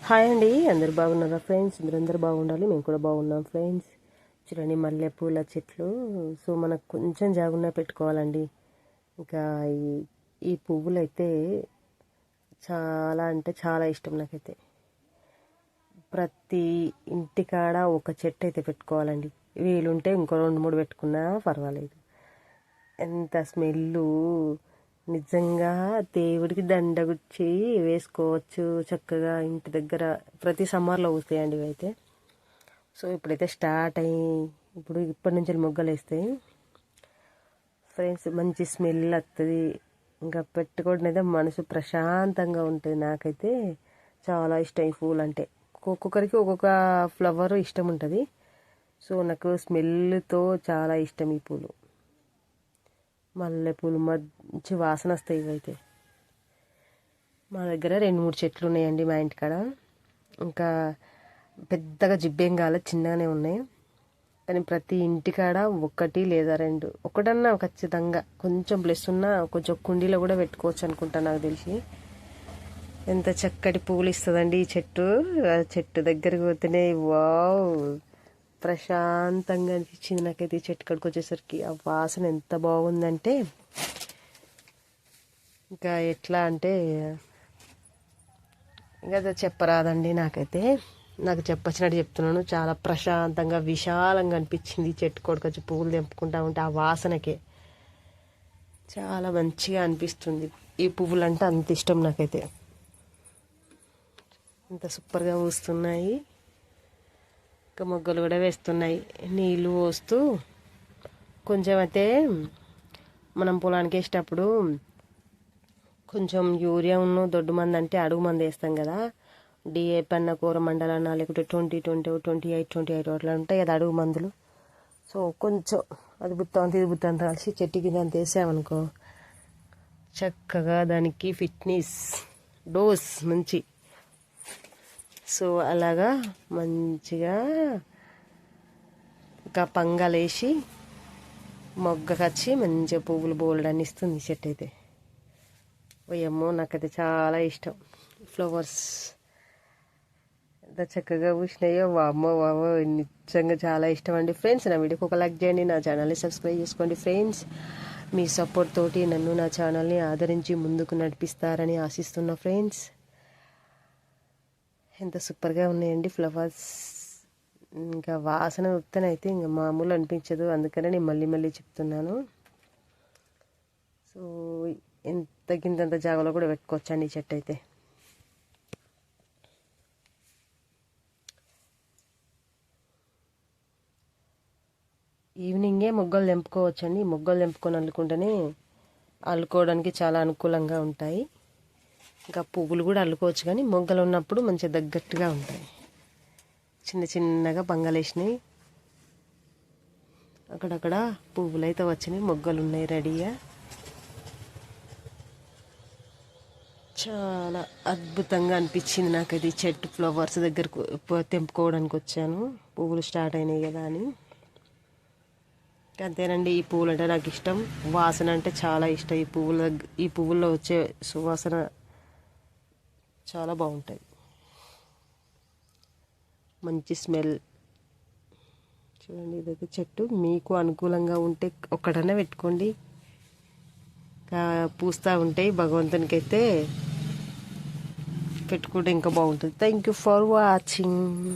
Hi అండి, అందరు బాగున్నారా ఫ్రెండ్స్? మీరందరూ బాగుండాలి, మేము కూడా బాగున్నాం ఫ్రెండ్స్. చూడండి, మల్లెపూల చెట్లు. సో మనకు కొంచెం జాగున్నా పెట్టుకోవాలండి. ఇంకా ఈ ఈ పువ్వులు అయితే చాలా అంటే చాలా ఇష్టం నాకైతే. ప్రతి ఇంటికాడ ఒక చెట్టు అయితే పెట్టుకోవాలండి. వీలుంటే ఇంకో 2-3 పెట్టుకున్నా పర్వాలేదు. ఎంత స్మెల్లు! నిజంగా దేవుడికి దండగుచ్చి వేసుకోవచ్చు చక్కగా ఇంటి దగ్గర. ప్రతి సమ్మర్లో పూస్తాయండి ఇవైతే. సో ఇప్పుడైతే స్టార్ట్ అయ్యి ఇప్పటి నుంచి మొగ్గలు వేస్తాయి ఫ్రెండ్స్. మంచి స్మెల్ వస్తుంది. ఇంకా పెట్టుకోవడం అయితే మనసు ప్రశాంతంగా ఉంటుంది. నాకైతే చాలా ఇష్టం ఈ పూలు అంటే. ఒక్కొక్కరికి ఒక్కొక్క ఫ్లవర్ ఇష్టం ఉంటుంది. సో నాకు స్మెల్తో చాలా ఇష్టం ఈ పూలు. మల్లెపూలు మంచి వాసన వస్తాయి ఇవైతే. మా దగ్గర 2-3 చెట్లు ఉన్నాయండి మా ఇంటికాడ. ఇంకా పెద్దగా జిబ్బేం కాలే, చిన్నగానే ఉన్నాయి. కానీ ప్రతి ఇంటికాడ 1 లేదా 2 ఒకటన్నా ఖచ్చితంగా కొంచెం ప్లస్ ఉన్నా కొంచెం కుండీలో కూడా పెట్టుకోవచ్చు అనుకుంటా నాకు తెలిసి. ఎంత చక్కటి పువ్వులు ఇస్తుందండి ఈ చెట్టు. ఆ చెట్టు దగ్గరికి పోతేనే వావ్, ప్రశాంతంగా అనిపించింది నాకైతే ఈ చెట్టు కాడికి వచ్చేసరికి. ఆ వాసన ఎంత బాగుందంటే ఇంకా ఎట్లా అంటే ఇంకా అది చెప్పరాదండి. నాకు చెప్పచ్చినట్టు చెప్తున్నాను. చాలా ప్రశాంతంగా విశాలంగా అనిపించింది ఈ చెట్టు కాడికి వచ్చి పువ్వులు తెంపుకుంటా ఉంటే. ఆ వాసనకే చాలా మంచిగా అనిపిస్తుంది. ఈ పువ్వులు అంటే అంత ఇష్టం నాకైతే. అంత సూపర్గా పూస్తున్నాయి. ఇంకా మొగ్గలు కూడా వేస్తున్నాయి. నీళ్ళు పోస్తూ కొంచెం అయితే మనం పొలానికి వేసేటప్పుడు కొంచెం యూరియా దొడ్డు మంది అంటే అడుగు మంది వేస్తాం కదా. డిఏపి అన్న కూర మండలన్నా లేకుంటే 20-20 28-28 అట్లా ఉంటాయి కదా అడుగు మందులు. సో కొంచెం అది బుత్తంత ఇది బుత్తంత కలిసి చెట్టు కింద అంత వేసామనుకో, చక్కగా దానికి ఫిట్నెస్ డోస్ మంచి. సో అలాగా మంచిగా ఇంకా పంగలేసి మొగ్గకొచ్చి మంచిగా పువ్వులు బోలెడన్ని ఇస్తుంది చెట్టు అయితే. ఓయమ్మో, నాకైతే చాలా ఇష్టం ఫ్లవర్స్. ఎంత చక్కగా పూసినాయో, వామ్మో వామో, నిజంగా చాలా ఇష్టం అండి ఫ్రెండ్స్. నా వీడియోకి ఒక లైక్ చేయండి, నా ఛానల్ని సబ్స్క్రైబ్ చేసుకోండి ఫ్రెండ్స్. మీ సపోర్ట్ తోటి నన్ను నా ఛానల్ని ఆదరించి ముందుకు నడిపిస్తారని ఆశిస్తున్నా ఫ్రెండ్స్. ఎంత సూపర్గా ఉన్నాయండి ఫ్లవర్స్. ఇంకా వాసన వస్తేనైతే ఇంకా మామూలు అనిపించదు. అందుకనే నేను మళ్ళీ మళ్ళీ చెప్తున్నాను. సో ఎంత కిందంత జాగాలో కూడా పెట్టుకోవచ్చండి ఈ చెట్టు అయితే. ఈవినింగే మొగ్గలు తెంపుకోవచ్చండి. మొగ్గలు తెంపుకొని అల్లుకోవడానికి చాలా అనుకూలంగా ఉంటాయి. ఇంకా పువ్వులు కూడా అల్లుకోవచ్చు, కానీ మొగ్గలు ఉన్నప్పుడు మంచిగా దగ్గట్టుగా ఉంటాయి. చిన్న చిన్నగా పంగలేసినాయి. అక్కడక్కడ పువ్వులు అయితే వచ్చినాయి, మొగ్గలు ఉన్నాయి రెడీగా. చాలా అద్భుతంగా అనిపించింది నాకైతే ఈ చెట్టు ఫ్లవర్స్ దగ్గరకు తెంపుకోవడానికి వచ్చాను. పువ్వులు స్టార్ట్ అయినాయి కదా అని. అంతేనండి, ఈ పువ్వులు అంటే నాకు ఇష్టం. వాసన అంటే చాలా ఇష్టం. ఈ పువ్వుల్లో వచ్చే సువాసన చాలా బాగుంటుంది. మంచి స్మెల్. చూడండి, ఇదైతే చెట్టు మీకు అనుకూలంగా ఉంటే ఒక్కడన్నా పెట్టుకోండి. పూస్తూ ఉంటాయి. భగవంతునికి అయితే పెట్టుకుంటే ఇంకా బాగుంటుంది. Thank you for watching.